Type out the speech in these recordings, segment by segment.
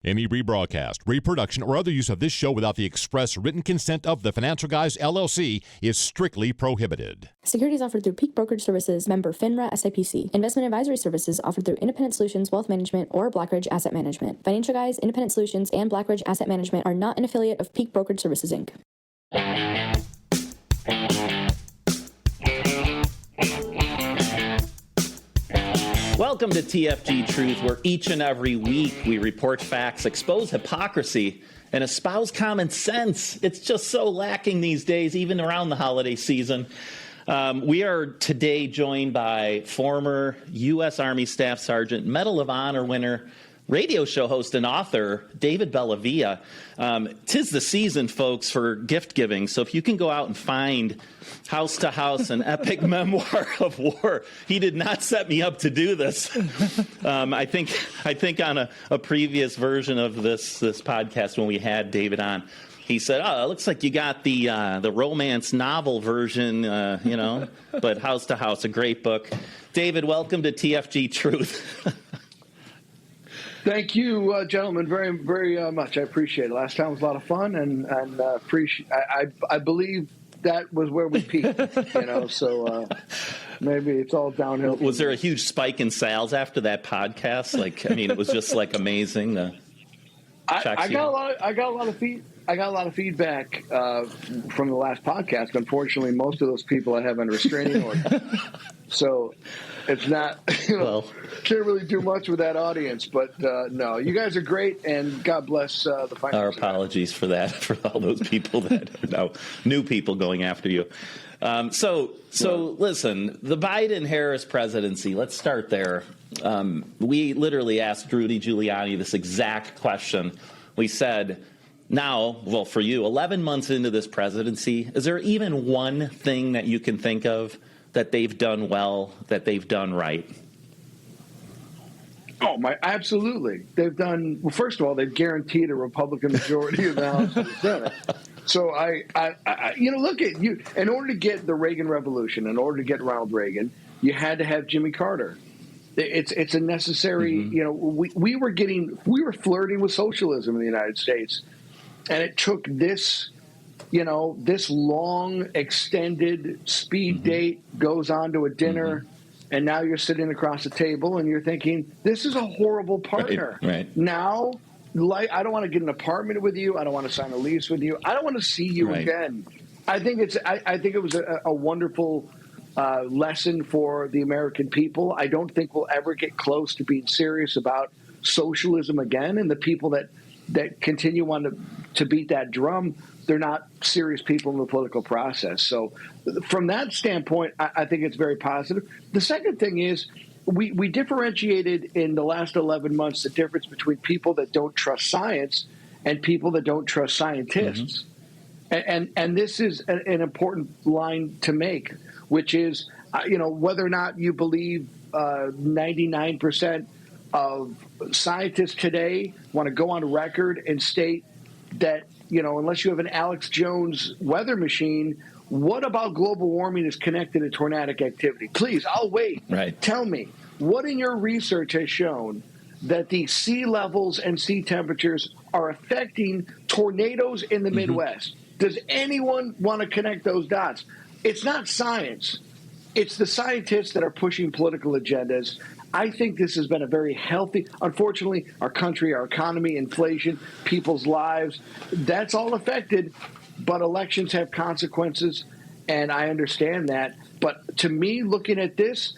Any rebroadcast, reproduction, or other use of this show without the express written consent of the Financial Guys, LLC is strictly prohibited. Securities offered through Peak Brokerage Services, member FINRA SIPC. Investment advisory services offered through Independent Solutions Wealth Management or Blackridge Asset Management. Financial Guys, Independent Solutions, and Blackridge Asset Management are not an affiliate of Peak Brokerage Services, Inc. Welcome to TFG Truth, where each and every week we report facts, expose hypocrisy, and espouse common sense. It's just so lacking these days, even around the holiday season. We are today joined by former U.S. Army Staff Sergeant, Medal of Honor winner, radio show host and author, David Bellavia. 'Tis the season, folks, for gift giving. So if you can go out and find House to House, an epic memoir of war. He did not set me up to do this. I think on a previous version of this podcast when we had David on, he said, "Oh, it looks like you got the romance novel version, but House to House, a great book." David, welcome to TFG Truth. Thank you, gentlemen, very, very much. I appreciate it. Last time was a lot of fun, and I believe that was where we peaked, so maybe it's all downhill. Was there a huge spike in sales after that podcast? It was just amazing. I got a lot of feedback from the last podcast. Unfortunately, most of those people I have on restraining order. So it's not, can't really do much with that audience. But no, you guys are great, and God bless the finance. Our apologies for that, for all those people that are now new people going after you. So listen, the Biden-Harris presidency, let's start there. We literally asked Rudy Giuliani this exact question. We said, now, for you, 11 months into this presidency, is there even one thing that you can think of that they've done well, that they've done right? Oh, absolutely. They've done, well, first of all, they've guaranteed a Republican majority of the House and the Senate. So look at you. In order to get the Reagan Revolution, in order to get Ronald Reagan, you had to have Jimmy Carter. It's a necessary, we were flirting with socialism in the United States. And it took this long extended speed date goes on to a dinner, and now you're sitting across the table and you're thinking, this is a horrible partner. Right. Now, I don't want to get an apartment with you. I don't want to sign a lease with you. I don't want to see you again. I think it was a wonderful lesson for the American people. I don't think we'll ever get close to being serious about socialism again, and the people that continue on to beat that drum, they're not serious people in the political process. So from that standpoint, I think it's very positive. The second thing is we differentiated in the last 11 months the difference between people that don't trust science and people that don't trust scientists. And this is an important line to make, which is, whether or not you believe 99% of scientists today want to go on record and state that, unless you have an Alex Jones weather machine, what about global warming is connected to tornadic activity? Please, I'll wait. Right. Tell me, what in your research has shown that the sea levels and sea temperatures are affecting tornadoes in the Midwest? Does anyone want to connect those dots? It's not science. It's the scientists that are pushing political agendas. I think this has been a very healthy, unfortunately, our country, our economy, inflation, people's lives, that's all affected, but elections have consequences, and I understand that. But to me, looking at this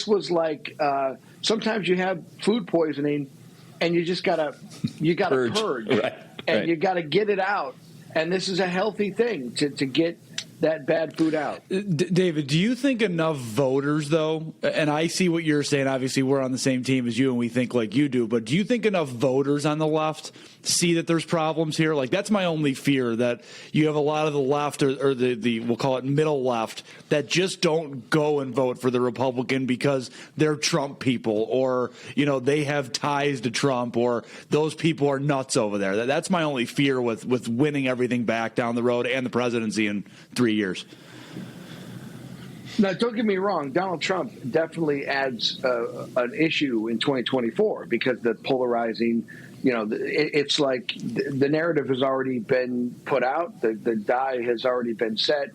was like sometimes you have food poisoning and you just gotta purge. And you gotta get it out. And this is a healthy thing to get that bad food out. David, do you think enough voters, though, and I see what you're saying, obviously we're on the same team as you and we think like you do, but do you think enough voters on the left see that there's problems here? That's my only fear, that you have a lot of the left or the we'll call it middle left that just don't go and vote for the Republican because they're Trump people, or, they have ties to Trump, or those people are nuts over there. That's my only fear with winning everything back down the road and the presidency in 3 years. Now, don't get me wrong. Donald Trump definitely adds an issue in 2024 because the polarizing, it's like the narrative has already been put out. The die has already been set.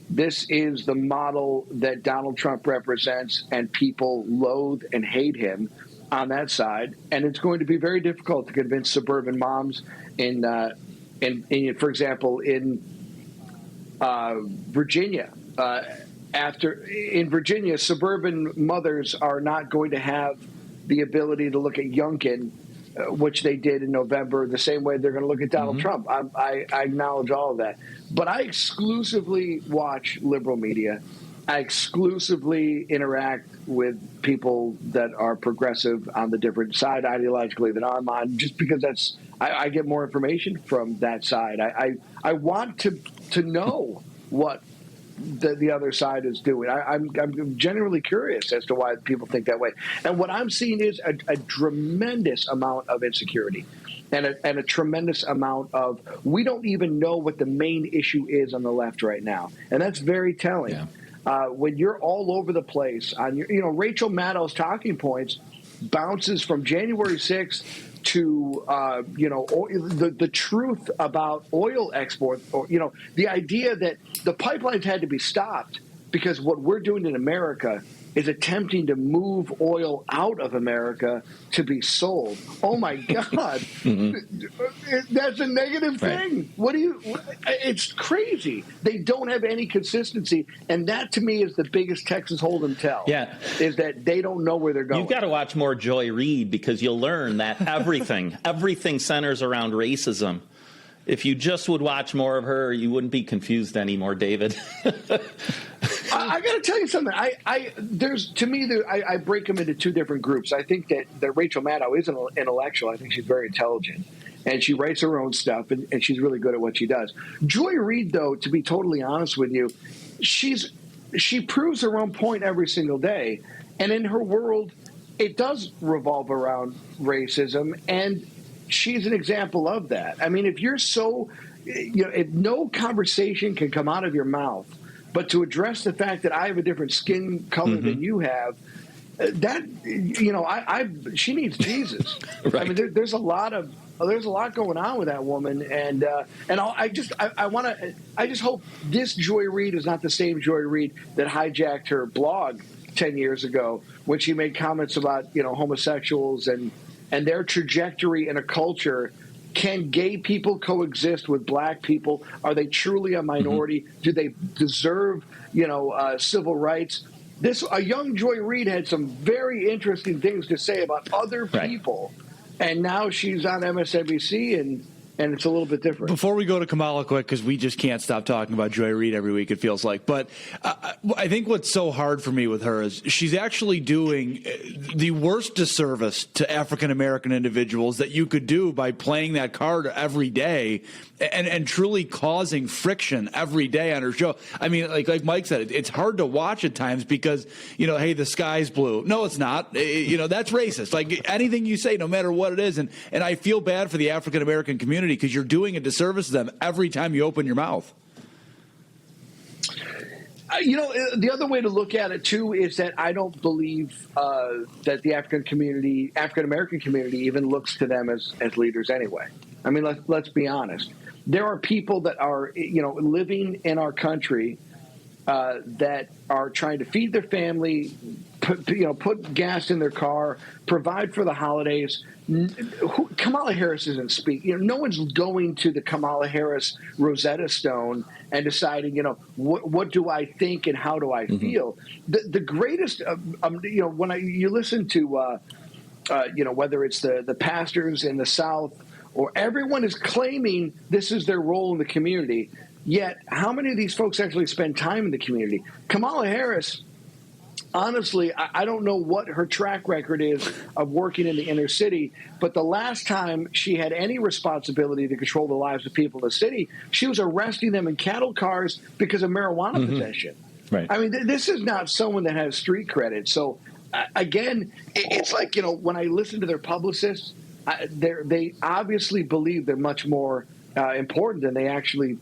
This is the model that Donald Trump represents, and people loathe and hate him on that side. And it's going to be very difficult to convince suburban moms in for example, in Virginia. In Virginia, suburban mothers are not going to have the ability to look at Youngkin, which they did in November, the same way they're going to look at Donald Trump. I acknowledge all of that. But I exclusively watch liberal media. I exclusively interact with people that are progressive on the different side ideologically that I'm on, just because I get more information from that side. I want to know what the other side is doing. I'm genuinely curious as to why people think that way. And what I'm seeing is a tremendous amount of insecurity and a tremendous amount of, we don't even know what the main issue is on the left right now. And that's very telling. Yeah. When you're all over the place on your, Rachel Maddow's talking points bounces from January 6th to the truth about oil export, or the idea that the pipelines had to be stopped because what we're doing in America is attempting to move oil out of America to be sold. Oh my God, that's a negative thing. It's crazy. They don't have any consistency, and that to me is the biggest Texas Hold'em tell. Yeah, is that they don't know where they're going. You've got to watch more Joy Reid, because you'll learn that everything centers around racism. If you just would watch more of her, you wouldn't be confused anymore, David. I got to tell you something. I break them into two different groups. I think that Rachel Maddow is an intellectual. I think she's very intelligent, and she writes her own stuff, and she's really good at what she does. Joy Reid, though, to be totally honest with you, she proves her own point every single day, and in her world, it does revolve around racism, and she's an example of that. I mean, if you're if no conversation can come out of your mouth, but to address the fact that I have a different skin color than you have, she needs Jesus. Right. I mean, there's a lot going on with that woman, and I just hope this Joy Reid is not the same Joy Reid that hijacked her blog 10 years ago when she made comments about homosexuals and their trajectory in a culture. Can gay people coexist with black people? Are they truly a minority? Do they deserve, civil rights? A young Joy Reid had some very interesting things to say about other people, and now she's on MSNBC, and it's a little bit different. Before we go to Kamala quick, because we just can't stop talking about Joy Reid every week, it feels like. But I think what's so hard for me with her is she's actually doing the worst disservice to African-American individuals that you could do by playing that card every day and truly causing friction every day on her show. I mean, like Mike said, it's hard to watch at times because, hey, the sky's blue. No, it's not. That's racist. Like anything you say, no matter what it is. And I feel bad for the African-American community because you're doing a disservice to them every time you open your mouth. The other way to look at it, too, is that I don't believe that the African-American community even looks to them as leaders anyway. I mean, let's be honest. There are people that are, living in our country that are trying to feed their family, put gas in their car, provide for the holidays. Kamala Harris isn't speaking. No one's going to the Kamala Harris Rosetta Stone and deciding, what do I think and how do I feel? The greatest, when you listen to, whether it's the pastors in the South or everyone is claiming this is their role in the community. Yet, how many of these folks actually spend time in the community? Kamala Harris, honestly, I don't know what her track record is of working in the inner city, but the last time she had any responsibility to control the lives of people in the city, she was arresting them in cattle cars because of marijuana possession. Right. I mean, this is not someone that has street credit. So, again, it's like, when I listen to their publicists, they obviously believe they're much more important than they actually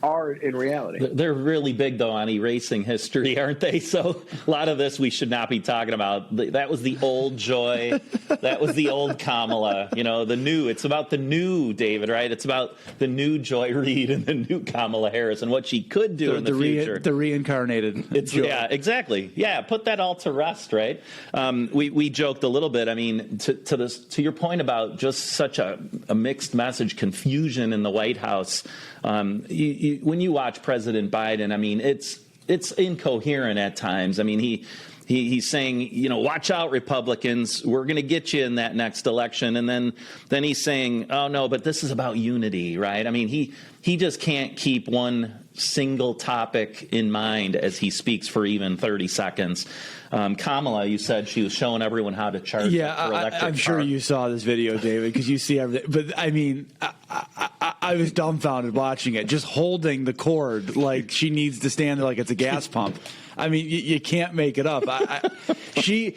are in reality. They're really big, though, on erasing history, aren't they? So a lot of this we should not be talking about. That was the old Joy. That was the old Kamala. The new. It's about the new, David, right? It's about the new Joy Reid and the new Kamala Harris and what she could do in the future. The reincarnated Joy. Yeah, exactly. Yeah, put that all to rest, right? We joked a little bit. I mean, to your point about just such a mixed message, confusion in the White House. When you watch President Biden, I mean, it's incoherent at times. I mean, he's saying, watch out, Republicans, we're going to get you in that next election. And then he's saying, oh, no, but this is about unity, right? I mean, he just can't keep one single topic in mind as he speaks for even 30 seconds. Kamala, you said she was showing everyone how to charge her electric I'm sure you saw this video, David, because you see everything. But, I mean, I was dumbfounded watching it, just holding the cord like she needs to stand there like it's a gas pump. I mean, you can't make it up. To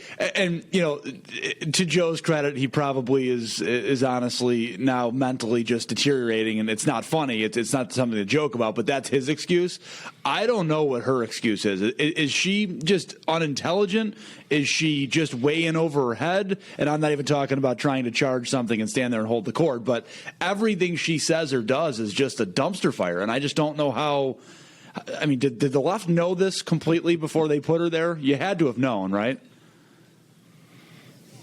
Joe's credit, he probably is honestly now mentally just deteriorating, and it's not funny. It's not something to joke about, but that's his excuse. I don't know what her excuse is. Is she just unintelligent? Is she just way in over her head? And I'm not even talking about trying to charge something and stand there and hold the cord, but everything she says or does is just a dumpster fire, and I just don't know how. I mean, did the left know this completely before they put her there? You had to have known, right?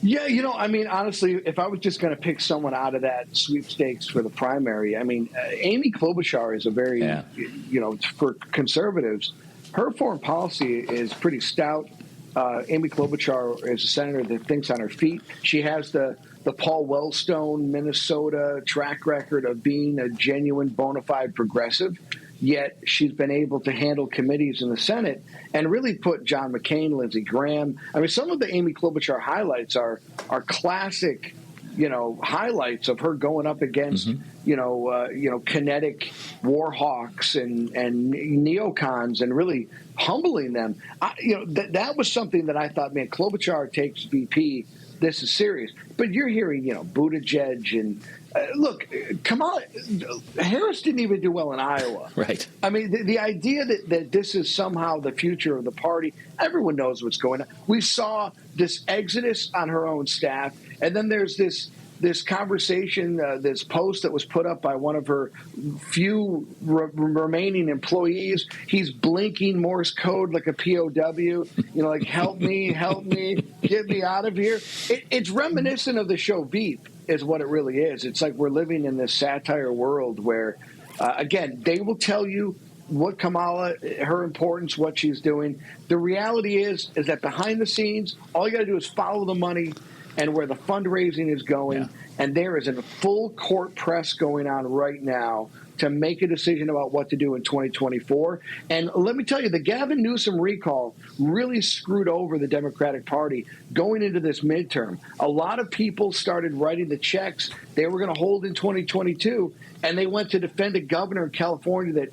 Yeah, I mean, honestly, if I was just going to pick someone out of that sweepstakes for the primary, I mean, Amy Klobuchar is a very, for conservatives, her foreign policy is pretty stout. Amy Klobuchar is a senator that thinks on her feet. She has the Paul Wellstone, Minnesota track record of being a genuine bona fide progressive. Yet she's been able to handle committees in the Senate and really put John McCain, Lindsey Graham. I mean, some of the Amy Klobuchar highlights are classic, highlights of her going up against, kinetic war hawks and neocons and really humbling them. That was something that I thought, man, Klobuchar takes VP. This is serious. But you're hearing, Buttigieg and look, Kamala Harris didn't even do well in Iowa. Right. I mean, the idea that this is somehow the future of the party, everyone knows what's going on. We saw this exodus on her own staff, and then there's this conversation, this post that was put up by one of her few remaining employees. He's blinking Morse code like a POW, like, help me, get me out of here. It's reminiscent of the show Veep, is what it really is. It's like we're living in this satire world where, again, they will tell you what Kamala, her importance, what she's doing. The reality is that behind the scenes, all you got to do is follow the money and where the fundraising is going. Yeah. And there is a full court press going on right now to make a decision about what to do in 2024. And let me tell you, the Gavin Newsom recall really screwed over the Democratic Party going into this midterm. A lot of people started writing the checks they were going to hold in 2022, and they went to defend a governor in California that,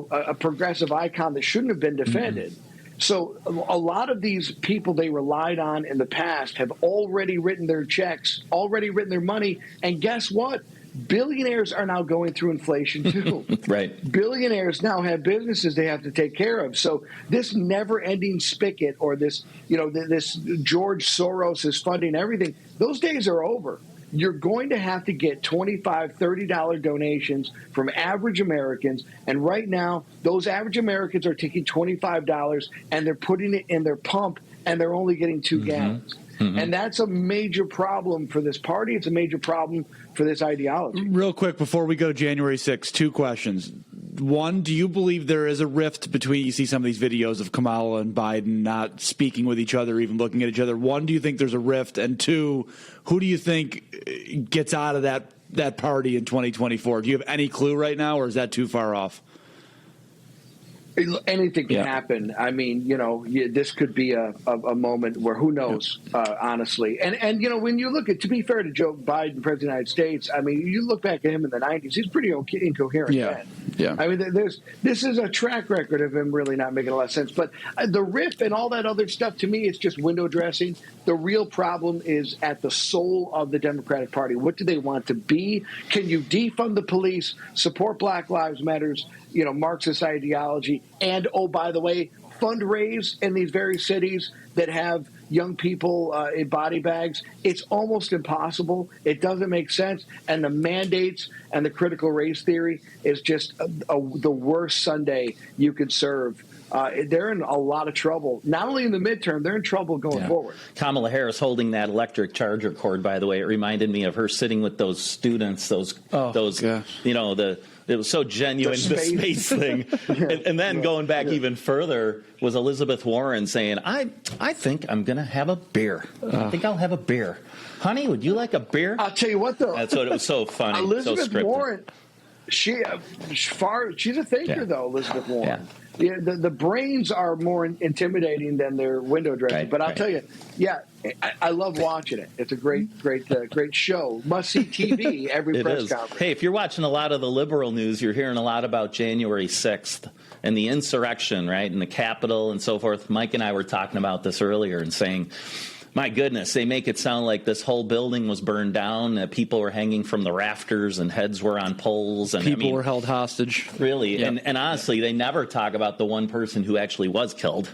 a progressive icon that shouldn't have been defended. Mm-hmm. So a lot of these people they relied on in the past have already written their checks, already written their money. And guess what? Billionaires are now going through inflation, too. Right. Billionaires now have businesses they have to take care of. So this never-ending spigot or this George Soros is funding everything, those days are over. You're going to have to get $25, $30 donations from average Americans. And right now, those average Americans are taking $25 and they're putting it in their pump and they're only getting 2 gallons. Mm-hmm. And that's a major problem for this party. It's a major problem for this ideology. Real quick, before we go to January 6th, 2 questions. One, do you believe there is a rift between, you see some of these videos of Kamala and Biden not speaking with each other, even looking at each other. One, do you think there's a rift? And 2, who do you think gets out of that party in 2024? Do you have any clue right now, or is that too far off? Anything can happen. I mean, this could be a moment where who knows, honestly. And when you look at, to be fair to Joe Biden, President of the United States, I mean, you look back at him in the 90s, he's pretty incoherent then. Yeah. I mean, this is a track record of him really not making a lot of sense. But the riff and all that other stuff, to me, it's just window dressing. The real problem is at the soul of the Democratic Party. What do they want to be? Can you defund the police, support Black Lives Matters, Marxist ideology, and, oh, by the way, fundraise in these very cities that have young people in body bags? It's almost impossible. It doesn't make sense. And the mandates and the critical race theory is just the worst Sunday you could serve. They're in a lot of trouble. Not only in the midterm, they're in trouble going forward. Kamala Harris holding that electric charger cord, by the way, it reminded me of her sitting with those students, it was so genuine, the space thing. And then going back even further was Elizabeth Warren saying, I think I'm going to have a beer. I think I'll have a beer. Honey, would you like a beer? I'll tell you what, though. That's what it was so funny. Elizabeth so Warren, she's a thinker, though, Elizabeth Warren. Yeah, the brains are more intimidating than their window dressing. Right, but I'll tell you, I love watching it. It's a great show. Must see TV every press conference. Hey, if you're watching a lot of the liberal news, you're hearing a lot about January 6th and the insurrection, right, in the Capitol and so forth. Mike and I were talking about this earlier and saying, my goodness, they make it sound like this whole building was burned down, that people were hanging from the rafters and heads were on poles. And people were held hostage. Really. Yep. And honestly, they never talk about the one person who actually was killed,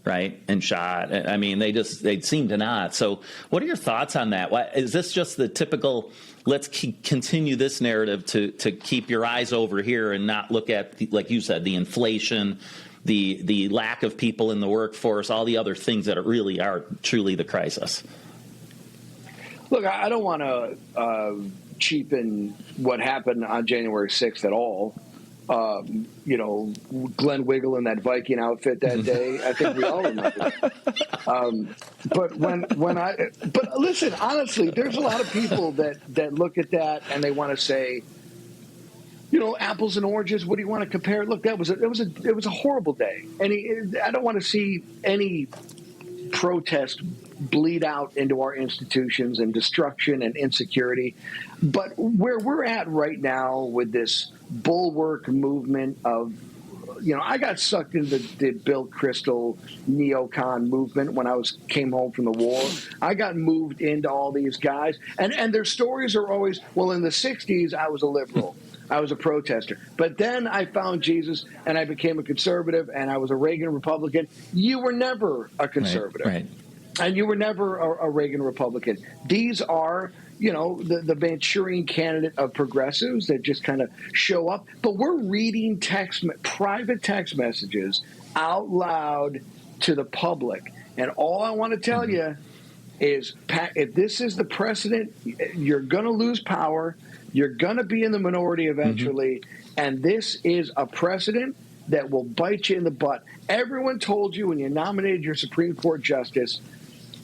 right, and shot. I mean, they seem to not. So what are your thoughts on that? Is this just the typical, let's continue this narrative to keep your eyes over here and not look at, like you said, the inflation, the lack of people in the workforce, all the other things that really are truly the crisis? Look, I don't want to cheapen what happened on January 6th at all. Glenn Wiggle in that Viking outfit that day, I think we all remember that. But listen, honestly, there's a lot of people that look at that and they want to say, apples and oranges. What do you want to compare? Look, it was a horrible day, and I don't want to see any protest bleed out into our institutions and destruction and insecurity. But where we're at right now with this bulwark movement of, I got sucked into the Bill Kristol neocon movement when I came home from the war. I got moved into all these guys, and their stories are always, well, in the 60s, I was a liberal. I was a protester. But then I found Jesus, and I became a conservative, and I was a Reagan Republican. You were never a conservative. Right. And you were never a Reagan Republican. These are, the Manchurian candidate of progressives that just kind of show up. But we're reading private text messages out loud to the public. And all I want to tell you is, if this is the precedent, you're going to lose power. You're going to be in the minority eventually, and this is a precedent that will bite you in the butt. Everyone told you when you nominated your Supreme Court justice,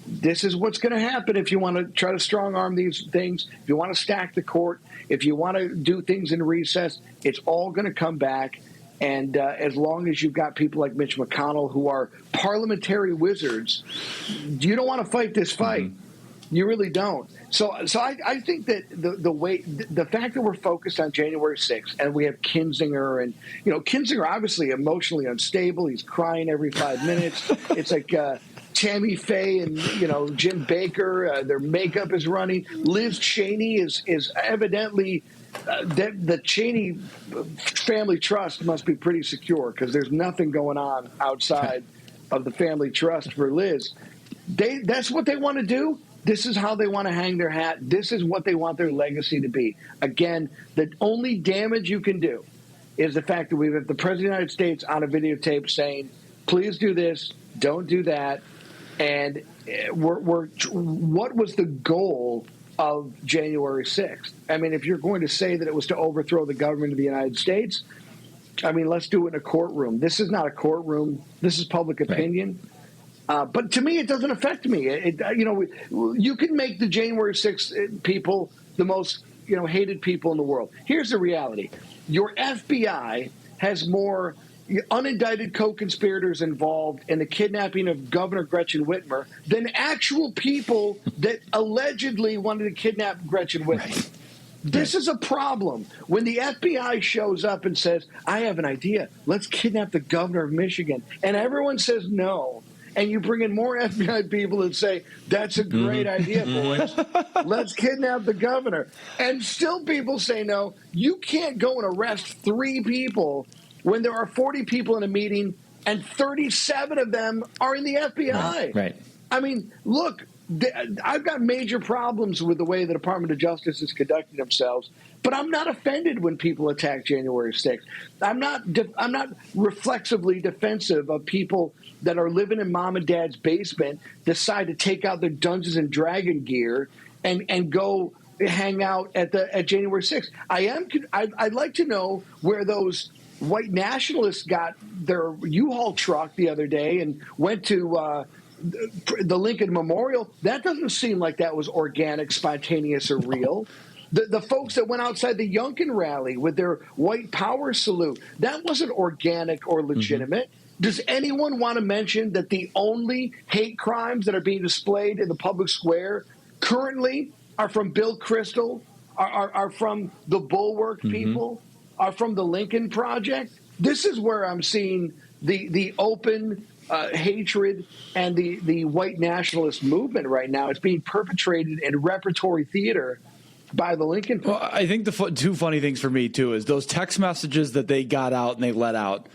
this is what's going to happen if you want to try to strong-arm these things, if you want to stack the court, if you want to do things in recess, it's all going to come back. And as long as you've got people like Mitch McConnell who are parliamentary wizards, you don't want to fight this fight. You really don't. So I think that the fact that we're focused on January 6th and we have Kinzinger, and Kinzinger obviously emotionally unstable. He's crying every 5 minutes. It's like Tammy Faye and Jim Baker. Their makeup is running. Liz Cheney is evidently the Cheney family trust must be pretty secure because there's nothing going on outside of the family trust for Liz. That's what they want to do. This is how they want to hang their hat. This is what they want their legacy to be. Again, the only damage you can do is the fact that we have the President of the United States on a videotape saying, please do this, don't do that. And what was the goal of January 6th? I mean, if you're going to say that it was to overthrow the government of the United States, I mean, let's do it in a courtroom. This is not a courtroom. This is public opinion. Right. But to me, it doesn't affect me. You can make the January 6th people the most hated people in the world. Here's the reality: your FBI has more unindicted co-conspirators involved in the kidnapping of Governor Gretchen Whitmer than actual people that allegedly wanted to kidnap Gretchen Whitmer. Right. This is a problem. When the FBI shows up and says, I have an idea, let's kidnap the governor of Michigan, and everyone says no, and you bring in more FBI people and say, that's a great idea, boys. Let's kidnap the governor. And still people say no. You can't go and arrest 3 people when there are 40 people in a meeting and 37 of them are in the FBI. Right. I mean, look, I've got major problems with the way the Department of Justice is conducting themselves, but I'm not offended when people attack January 6th. I'm not reflexively defensive of people that are living in mom and dad's basement, decide to take out their Dungeons and Dragon gear and go hang out at January 6th. I'd like to know where those white nationalists got their U-Haul truck the other day and went to the Lincoln Memorial. That doesn't seem like that was organic, spontaneous, or real. The folks that went outside the Yunkin rally with their white power salute, that wasn't organic or legitimate. Does anyone want to mention that the only hate crimes that are being displayed in the public square currently are from Bill Kristol, are from the Bulwark people, are from the Lincoln Project? This is where I'm seeing the open hatred and the white nationalist movement right now. It's being perpetrated in repertory theater by the Lincoln Project. Well, I think the 2 funny things for me, too, is those text messages that they got out and they let out.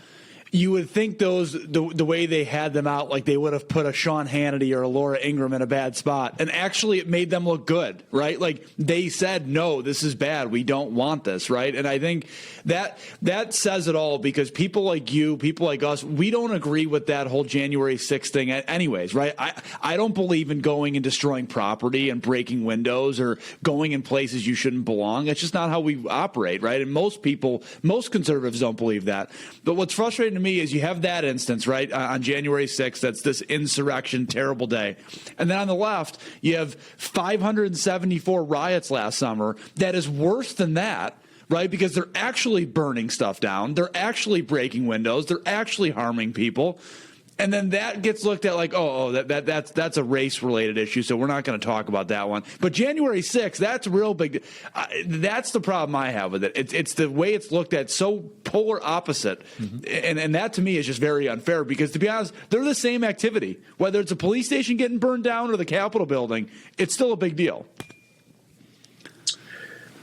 You would think those the way they had them out, like they would have put a Sean Hannity or a Laura Ingraham in a bad spot. And actually it made them look good, right? Like they said, no, this is bad. We don't want this, right? And I think that says it all, because people like you, people like us, we don't agree with that whole January 6th thing anyways, right? I don't believe in going and destroying property and breaking windows or going in places you shouldn't belong. It's just not how we operate, right? And most conservatives don't believe that. But what's frustrating to me is you have that instance, right, on January 6th, that's this insurrection, terrible day. And then on the left, you have 574 riots last summer. That is worse than that, right, because they're actually burning stuff down. They're actually breaking windows. They're actually harming people. And then that gets looked at like, that's a race-related issue, so we're not going to talk about that one. But January 6th, that's real big. That's the problem I have with it. It's the way it's looked at, so polar opposite. And that to me is just very unfair, because to be honest, they're the same activity. Whether it's a police station getting burned down or the Capitol building, it's still a big deal.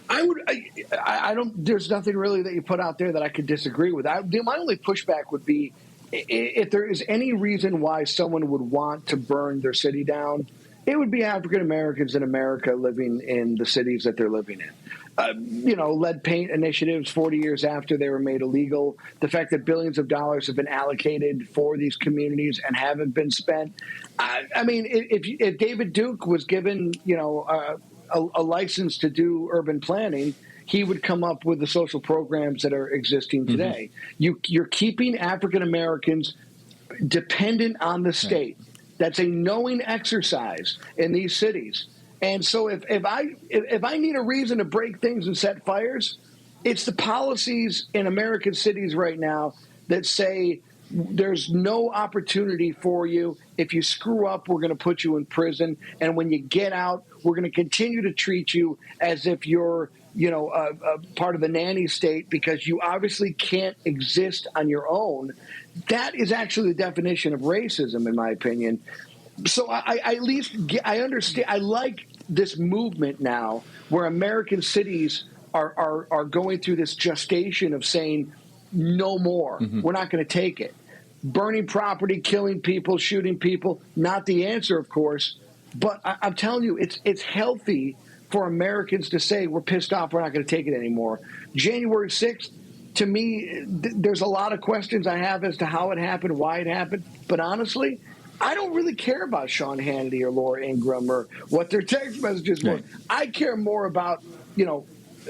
I don't. There's nothing really that you put out there that I could disagree with. My only pushback would be, if there is any reason why someone would want to burn their city down, it would be African Americans in America living in the cities that they're living in. Lead paint initiatives 40 years after they were made illegal, the fact that billions of dollars have been allocated for these communities and haven't been spent. I mean, if David Duke was given, a license to do urban planning, he would come up with the social programs that are existing today. You're keeping African Americans dependent on the state. That's a knowing exercise in these cities. And so if I need a reason to break things and set fires, it's the policies in American cities right now that say there's no opportunity for you. If you screw up, we're going to put you in prison. And when you get out, we're going to continue to treat you as if you're a part of the nanny state, because you obviously can't exist on your own. That is actually the definition of racism, in my opinion. So I understand. I like this movement now where American cities are going through this gestation of saying no more. We're not going to take it. Burning property, killing people, shooting people, not the answer, of course. But I'm telling you, it's healthy for Americans to say we're pissed off, we're not going to take it anymore. January 6th, to me, there's a lot of questions I have as to how it happened, why it happened. But honestly, I don't really care about Sean Hannity or Laura Ingraham or what their text messages were. I care more about,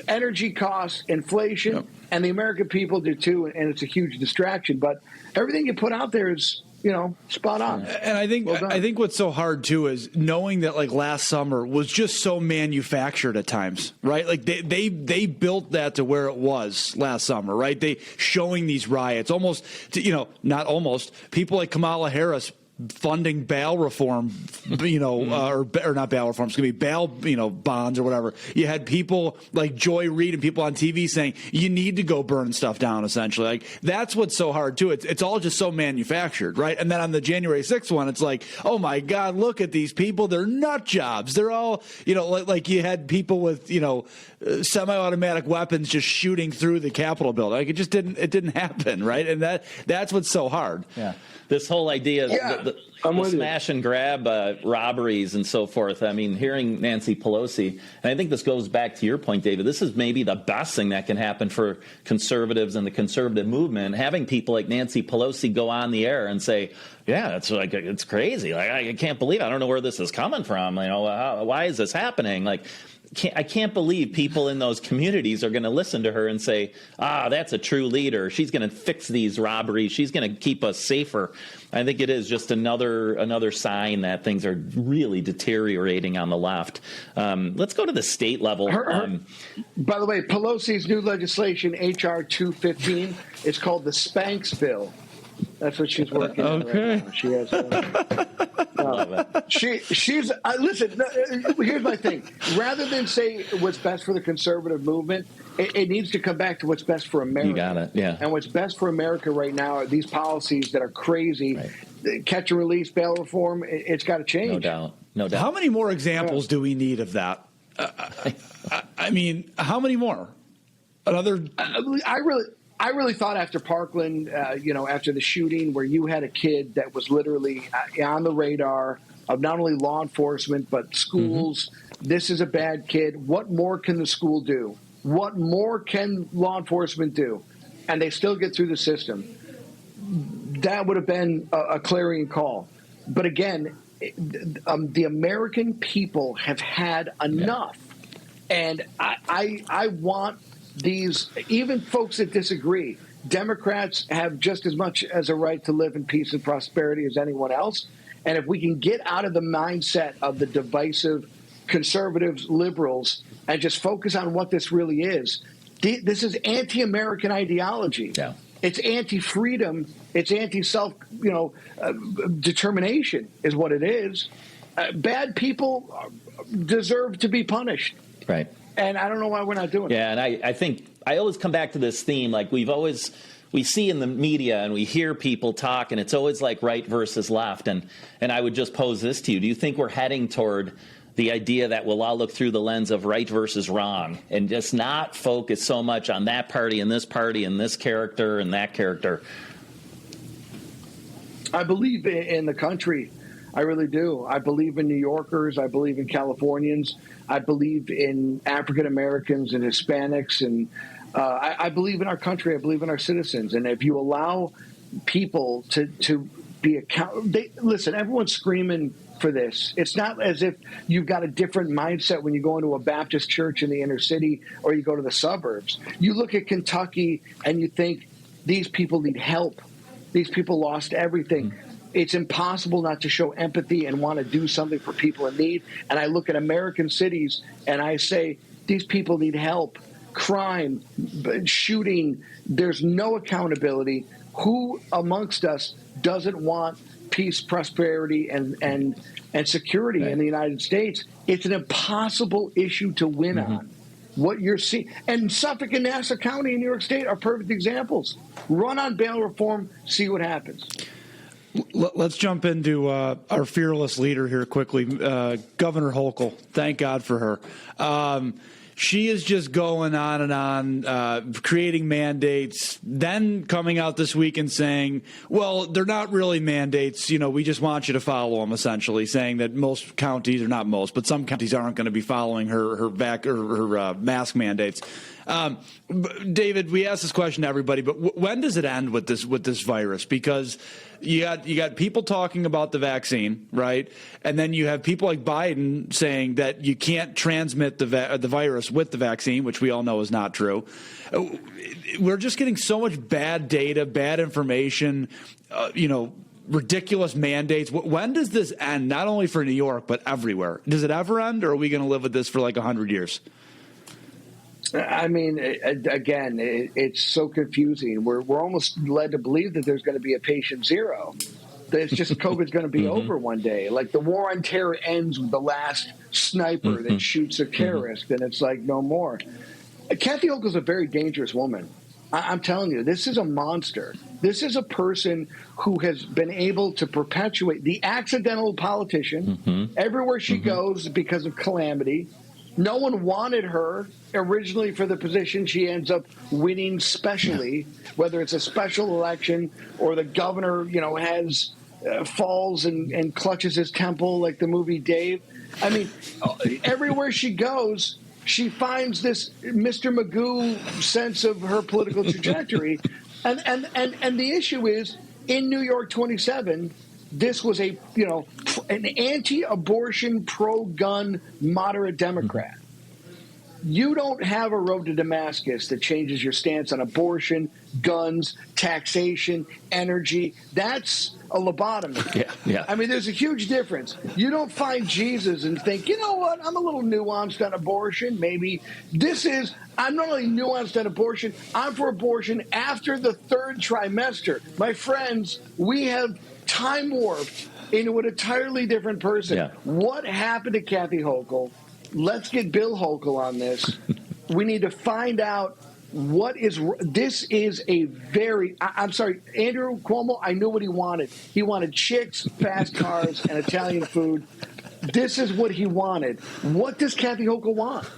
energy costs, inflation, and the American people do too, and it's a huge distraction. But everything you put out there is spot on. And I think what's so hard too is knowing that like last summer was just so manufactured at times, right? Like they built that to where it was last summer, right? They showing these riots almost, not almost, people like Kamala Harris funding bail reform, or not bail reform, it's going to be bail, bonds or whatever. You had people like Joy Reid and people on TV saying you need to go burn stuff down, essentially. Like, that's what's so hard, too. It's all just so manufactured, right? And then on the January 6th one, it's like, oh, my God, look at these people. They're nut jobs. They're all, like you had people with, semi-automatic weapons just shooting through the Capitol building. Like, it didn't happen, right? And that's what's so hard. Yeah. This whole idea of the smash and grab robberies and so forth. I mean, hearing Nancy Pelosi, and I think this goes back to your point, David, this is maybe the best thing that can happen for conservatives and the conservative movement, having people like Nancy Pelosi go on the air and say, yeah, it's crazy. Like, I can't believe it. I don't know where this is coming from. Why is this happening? Like, I can't believe people in those communities are going to listen to her and say, that's a true leader. She's going to fix these robberies. She's going to keep us safer. I think it is just another sign that things are really deteriorating on the left. Let's go to the state level. By the way, Pelosi's new legislation, H.R. 215, is called the Spanx Bill. That's what she's working on right now. She has. She's listen. Here's my thing. Rather than say what's best for the conservative movement, it needs to come back to what's best for America. You got it. Yeah. And what's best for America right now are these policies that are crazy. Right. Catch and release, bail reform. It's got to change. No doubt. How many more examples do we need of that? I mean, how many more? Another. I really thought after Parkland, after the shooting where you had a kid that was literally on the radar of not only law enforcement but schools. Mm-hmm. This is a bad kid. What more can the school do? What more can law enforcement do? And they still get through the system. That would have been a clarion call. But again, the American people have had enough. Yeah. And I want these, even folks that disagree, Democrats have just as much as a right to live in peace and prosperity as anyone else. And if we can get out of the mindset of the divisive conservatives, liberals, and just focus on what this really is, this is anti-American ideology. Yeah. It's anti-freedom. It's anti-self, determination is what it is. Bad people deserve to be punished. Right. And I don't know why we're not doing it. Yeah, and I think I always come back to this theme. Like we see in the media and we hear people talk, and it's always like right versus left. And I would just pose this to you. Do you think we're heading toward the idea that we'll all look through the lens of right versus wrong and just not focus so much on that party and this character and that character? I believe in the country. I really do. I believe in New Yorkers. I believe in Californians. I believe in African Americans and Hispanics. And I believe in our country. I believe in our citizens. And if you allow people to be accountable, listen, everyone's screaming for this. It's not as if you've got a different mindset when you go into a Baptist church in the inner city or you go to the suburbs. You look at Kentucky and you think these people need help. These people lost everything. It's impossible not to show empathy and want to do something for people in need. And I look at American cities and I say, these people need help. Crime, shooting, there's no accountability. Who amongst us doesn't want peace, prosperity, and security in the United States? It's an impossible issue to win on. What you're seeing, and Suffolk and Nassau County in New York State are perfect examples. Run on bail reform, see what happens. Let's jump into our fearless leader here quickly, Governor Hochul. Thank God for her. She is just going on and on, creating mandates, then coming out this week and saying, well, they're not really mandates. We just want you to follow them, essentially, saying that most counties, or not most, but some counties aren't going to be following her mask mandates. David, we asked this question to everybody, but when does it end with this virus? Because you got people talking about the vaccine, right? And then you have people like Biden saying that you can't transmit the virus with the vaccine, which we all know is not true. We're just getting so much bad data, bad information, ridiculous mandates. When does this end, not only for New York, but everywhere? Does it ever end, or are we going to live with this for like 100 years? I mean, again, it's so confusing. We're almost led to believe that there's going to be a patient zero. That it's just COVID's going to be over one day. Like the war on terror ends with the last sniper that shoots a terrorist, and it's like no more. Kathy Hochul is a very dangerous woman. I'm telling you, this is a monster. This is a person who has been able to perpetuate the accidental politician everywhere she goes because of calamity. No one wanted her originally for the position. She ends up winning specially, whether it's a special election or the governor, has falls and clutches his temple like the movie Dave. I mean, everywhere she goes, she finds this Mr. Magoo sense of her political trajectory. And the issue is, in New York 27, this was an anti-abortion, pro-gun, moderate Democrat. You don't have a road to Damascus that changes your stance on abortion, guns, taxation, energy. That's a lobotomy. Yeah. I mean, there's a huge difference. You don't find Jesus and think, you know what, I'm a little nuanced on abortion. Maybe I'm not only nuanced on abortion, I'm for abortion after the third trimester. My friends, we have time warped into an entirely different person. Yeah. What happened to Kathy Hochul? Let's get Bill Hochul on this. We need to find out this is a very, I'm sorry, Andrew Cuomo, I knew what he wanted. He wanted chicks, fast cars, and Italian food. This is what he wanted. What does Kathy Hochul want?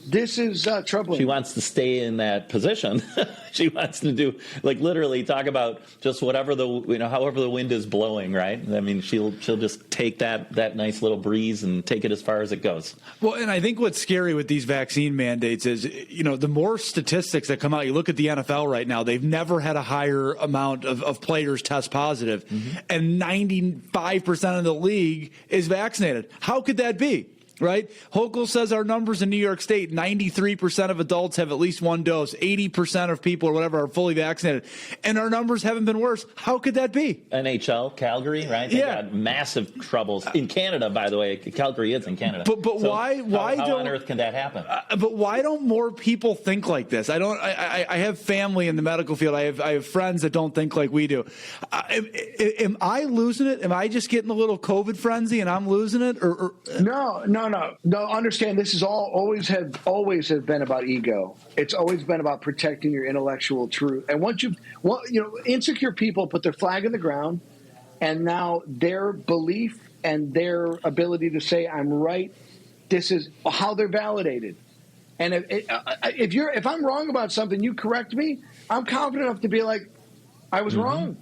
This is troubling. She wants to stay in that position. She wants to do, literally talk about just whatever however the wind is blowing, right? I mean, she'll just take that nice little breeze and take it as far as it goes. Well, and I think what's scary with these vaccine mandates is, the more statistics that come out, you look at the NFL right now, they've never had a higher amount of players test positive, and 95% of the league is vaccinated. How could that be? Right? Hochul says our numbers in New York State, 93% of adults have at least one dose, 80% of people or whatever are fully vaccinated, and our numbers haven't been worse. How could that be? NHL, Calgary, right? They got massive troubles. In Canada, by the way, Calgary is in Canada. But so why how on earth can that happen? But why don't more people think like this? I have family in the medical field. I have friends that don't think like we do. Am I losing it? Am I just getting a little COVID frenzy and I'm losing it? Or No. Understand, this is always have been about ego. It's always been about protecting your intellectual truth. And insecure people put their flag in the ground, and now their belief and their ability to say I'm right. This is how they're validated. And if I'm wrong about something, you correct me. I'm confident enough to be like, I was wrong.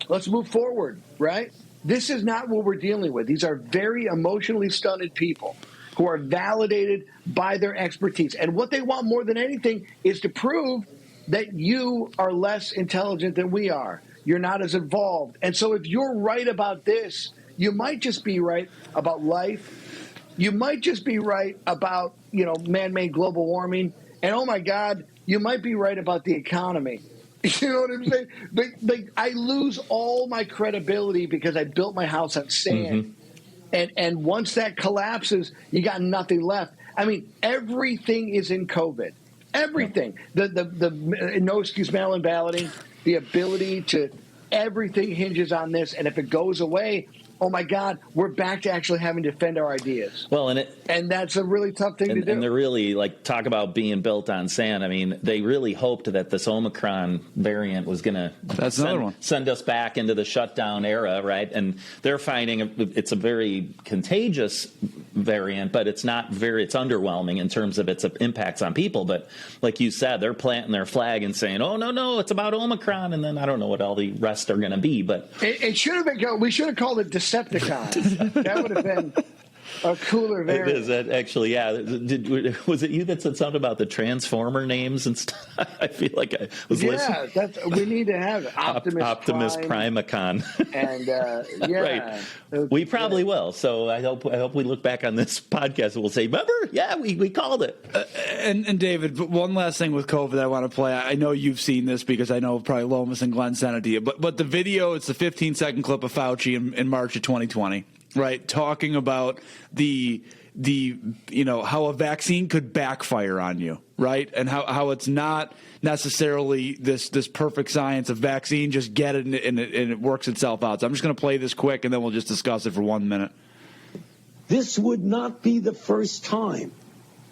Let's move forward, right? This is not what we're dealing with. These are very emotionally stunted people who are validated by their expertise. And what they want more than anything is to prove that you are less intelligent than we are. You're not as evolved. And so if you're right about this, you might just be right about life. You might just be right about, man-made global warming. And, oh, my God, you might be right about the economy. You know what I'm saying? I lose all my credibility because I built my house on sand. And once that collapses, you got nothing left. I mean, everything is in COVID. Everything. The no excuse mail-in balloting, the ability to everything hinges on this. And if it goes away, oh my God, we're back to actually having to defend our ideas. Well, and that's a really tough thing to do. And they're really talk about being built on sand. I mean, they really hoped that this Omicron variant was going to send us back into the shutdown era, right? And they're finding it's a very contagious variant, but it's underwhelming in terms of its impacts on people. But like you said, they're planting their flag and saying, oh, no, it's about Omicron. And then I don't know what all the rest are going to be. But it should have been, we should have called it Decepticons. That would have been. A cooler variant. Is that actually, yeah. Was it you that said something about the Transformer names and stuff? I feel like I was listening. Yeah, we need to have it. Optimus Primacon. And, yeah. Right. We probably will. So I hope we look back on this podcast and we'll say, remember? Yeah, we called it. And David, one last thing with COVID I want to play. I know you've seen this because I know probably Lomas and Glenn sent it to you. But the video, it's the 15-second clip of Fauci in March of 2020. Right, talking about the how a vaccine could backfire on you, right, and how it's not necessarily this perfect science of vaccine. Just get it and it works itself out. So I'm just going to play this quick, and then we'll just discuss it for 1 minute. This would not be the first time,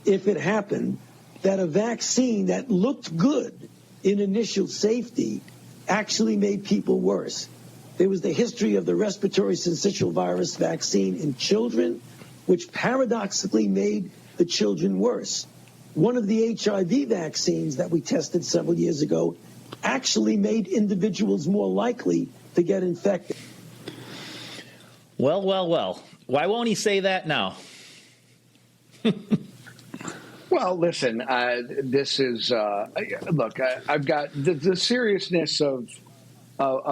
if it happened, that a vaccine that looked good in initial safety actually made people worse. There was the history of the respiratory syncytial virus vaccine in children, which paradoxically made the children worse. One of the HIV vaccines that we tested several years ago actually made individuals more likely to get infected. Well. Why won't he say that now? Well, listen, this is, look, I've got the seriousness of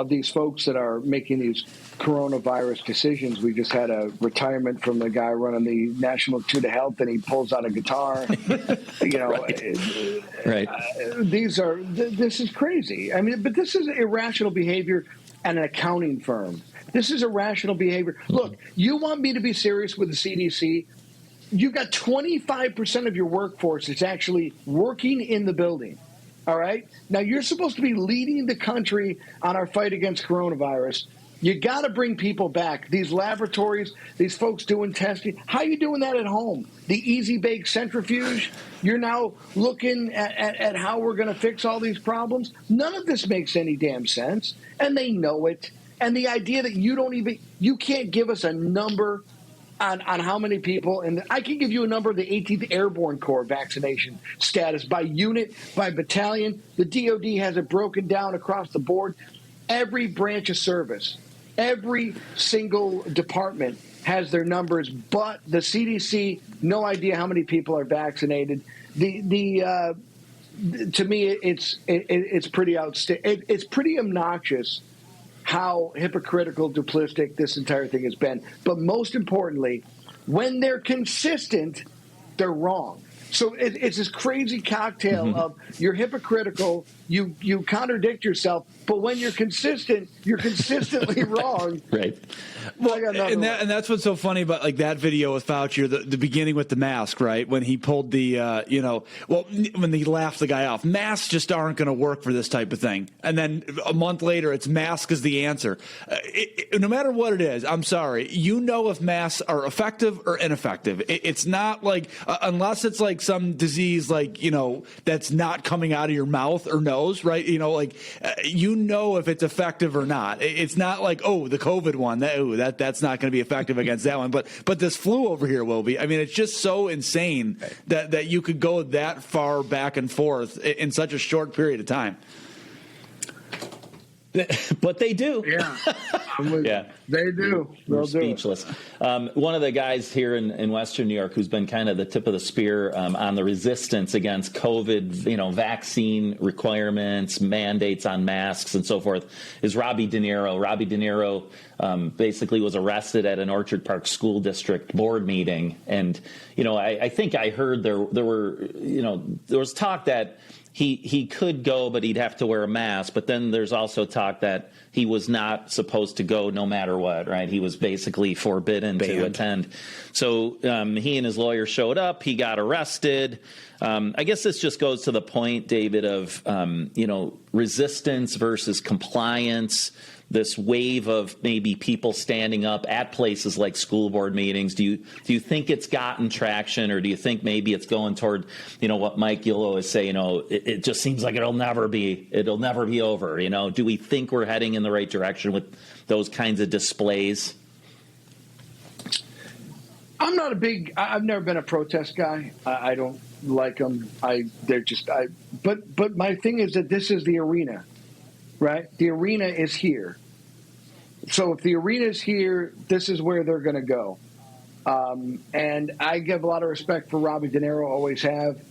these folks that are making these coronavirus decisions. We just had a retirement from the guy running the National Institute of Health, and he pulls out a guitar. Right. This is crazy. I mean, but this is irrational behavior at an accounting firm. This is irrational behavior. Look, you want me to be serious with the CDC? You've got 25% of your workforce that's actually working in the building. All right. Now, you're supposed to be leading the country on our fight against coronavirus. You got to bring people back. These laboratories, these folks doing testing. How are you doing that at home? The easy bake centrifuge. You're now looking at how we're going to fix all these problems. None of this makes any damn sense. And they know it. And the idea that you can't give us a number on how many people, and I can give you a number of the 18th Airborne Corps vaccination status by unit, by battalion. The DOD has it broken down across the board. Every branch of service, every single department has their numbers, but the CDC, no idea how many people are vaccinated. To me, it's pretty outstanding. It's pretty obnoxious how hypocritical, duplistic this entire thing has been. But most importantly, when they're consistent, they're wrong. So it's this crazy cocktail of you're hypocritical, you contradict yourself, but when you're consistent, you're consistently wrrong. Right. Well, and that's what's so funny about like that video with Fauci, or the beginning with the mask, right? When he pulled the, when he laughed the guy off. Masks just aren't going to work for this type of thing. And then a month later, it's mask is the answer. No matter what it is, I'm sorry. You know if masks are effective or ineffective. It's not like, unless it's like some disease like, that's not coming out of your mouth or nose, right? If it's effective or not. It's not like, the COVID one, that's not going to be effective against that one. But this flu over here will be. I mean, it's just so insane that you could go that far back and forth in such a short period of time. But they do. Yeah. Yeah. They do. We're speechless. One of the guys here in Western New York who's been kind of the tip of the spear on the resistance against COVID, vaccine requirements, mandates on masks and so forth is Robbie De Niro. Robbie De Niro basically was arrested at an Orchard Park School District board meeting. And, I think I heard there was talk that he could go, but he'd have to wear a mask. But then there's also talk that he was not supposed to go no matter what, right? He was basically forbidden to attend. So he and his lawyer showed up. He got arrested. I guess this just goes to the point, David, of, resistance versus compliance. This wave of maybe people standing up at places like school board meetings. Do you think it's gotten traction, or do you think maybe it's going toward, what Mike you'll always say, it just seems like it'll never be over. Do we think we're heading in the right direction with those kinds of displays? I'm not I've never been a protest guy. I don't like them. But my thing is that this is the arena, right? The arena is here. So if the arena is here, this is where they're going to go. And I give a lot of respect for Robbie De Niro, always have.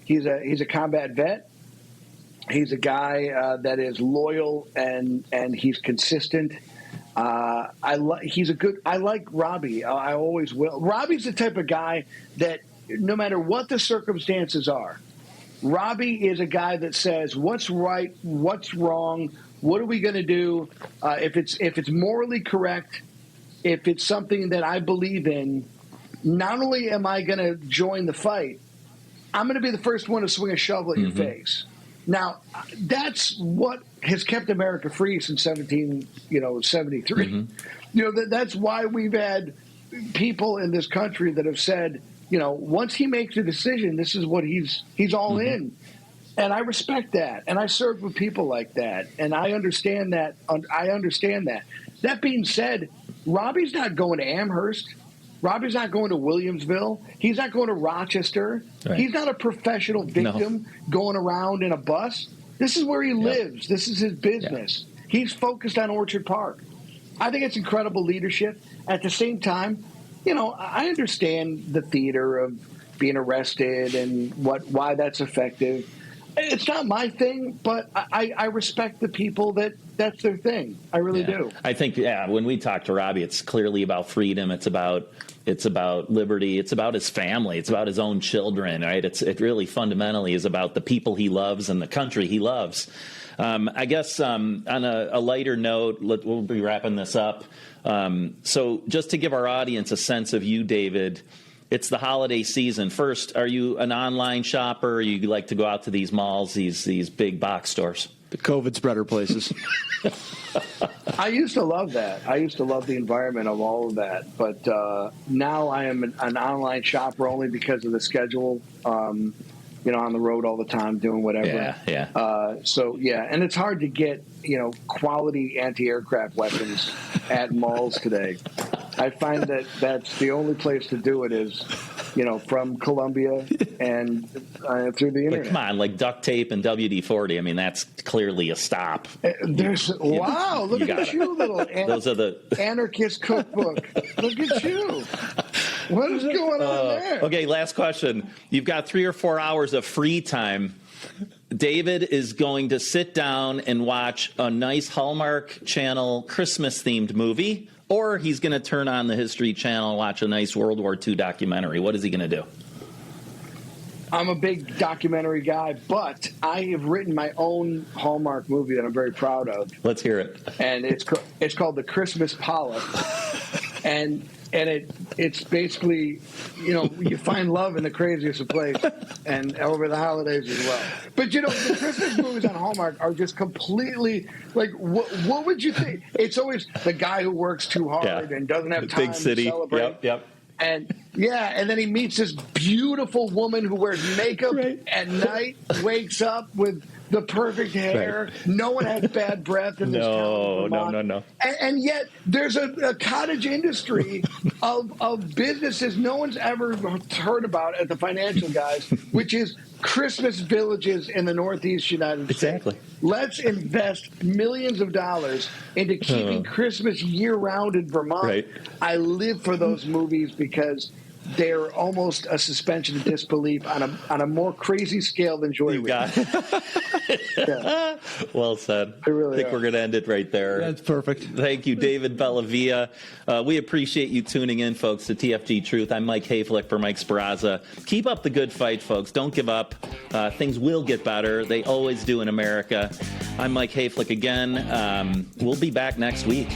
He's a combat vet. He's a guy that is loyal and he's consistent. I like Robbie. I always will. Robbie's the type of guy that no matter what the circumstances are, Robbie is a guy that says what's right, what's wrong, what are we going to do? If it's morally correct, if it's something that I believe in, not only am I going to join the fight, I'm going to be the first one to swing a shovel at your face. Now, that's what has kept America free since 1773. That's why we've had people in this country that have said, once he makes a decision, this is what he's all in. And I respect that. And I served with people like that. And I understand that. That being said, Robbie's not going to Amherst. Robbie's not going to Williamsville. He's not going to Rochester. Right. He's not a professional victim going around in a bus. This is where he lives. This is his business. Yeah. He's focused on Orchard Park. I think it's incredible leadership. At the same time, I understand the theater of being arrested and why that's effective. It's not my thing, but I respect the people that's their thing. I really do. I think, when we talk to Robbie, it's clearly about freedom. It's about liberty. It's about his family. It's about his own children, right? It really fundamentally is about the people he loves and the country he loves. I guess on a lighter note, we'll be wrapping this up. So just to give our audience a sense of you, David, it's the holiday season. First, are you an online shopper? Or you like to go out to these malls, these big box stores? The COVID spreader places. I used to love that. I used to love the environment of all of that. But now I am an online shopper only because of the schedule. On the road all the time doing whatever. And it's hard to get, quality anti-aircraft weapons at malls today. I find that that's the only place to do it is, from Columbia and through the internet. But come on, like duct tape and WD-40. I mean, that's clearly a stop. Look at you, little those are the anarchist cookbook. Look at you. What is going on there? Okay, last question. You've got 3 or 4 hours of free time. David is going to sit down and watch a nice Hallmark Channel Christmas-themed movie, or he's going to turn on the History Channel and watch a nice World War II documentary. What is he going to do? I'm a big documentary guy, but I have written my own Hallmark movie that I'm very proud of. Let's hear it. And it's called The Christmas Polyp. And it's basically, you find love in the craziest of places and over the holidays as well. But, the Christmas movies on Hallmark are just completely, like, what would you think? It's always the guy who works too hard and doesn't have time big city. to celebrate. Yep. And then he meets this beautiful woman who wears makeup at night, wakes up with the perfect hair. Right. No one has bad breath in this town. No. And yet there's a cottage industry of businesses no one's ever heard about at the financial guys, which is Christmas villages in the Northeast United States. Exactly. Let's invest millions of dollars into keeping Christmas year-round in Vermont. Right. I live for those movies because they're almost a suspension of disbelief on a more crazy scale than Joy. You got it. Well said. I think we're going to end it right there. That's perfect. Thank you, David Bellavia. We appreciate you tuning in, folks, to TFG Truth. I'm Mike Hayflick for Mike Speraza. Keep up the good fight, folks. Don't give up. Things will get better. They always do in America. I'm Mike Hayflick again. We'll be back next week.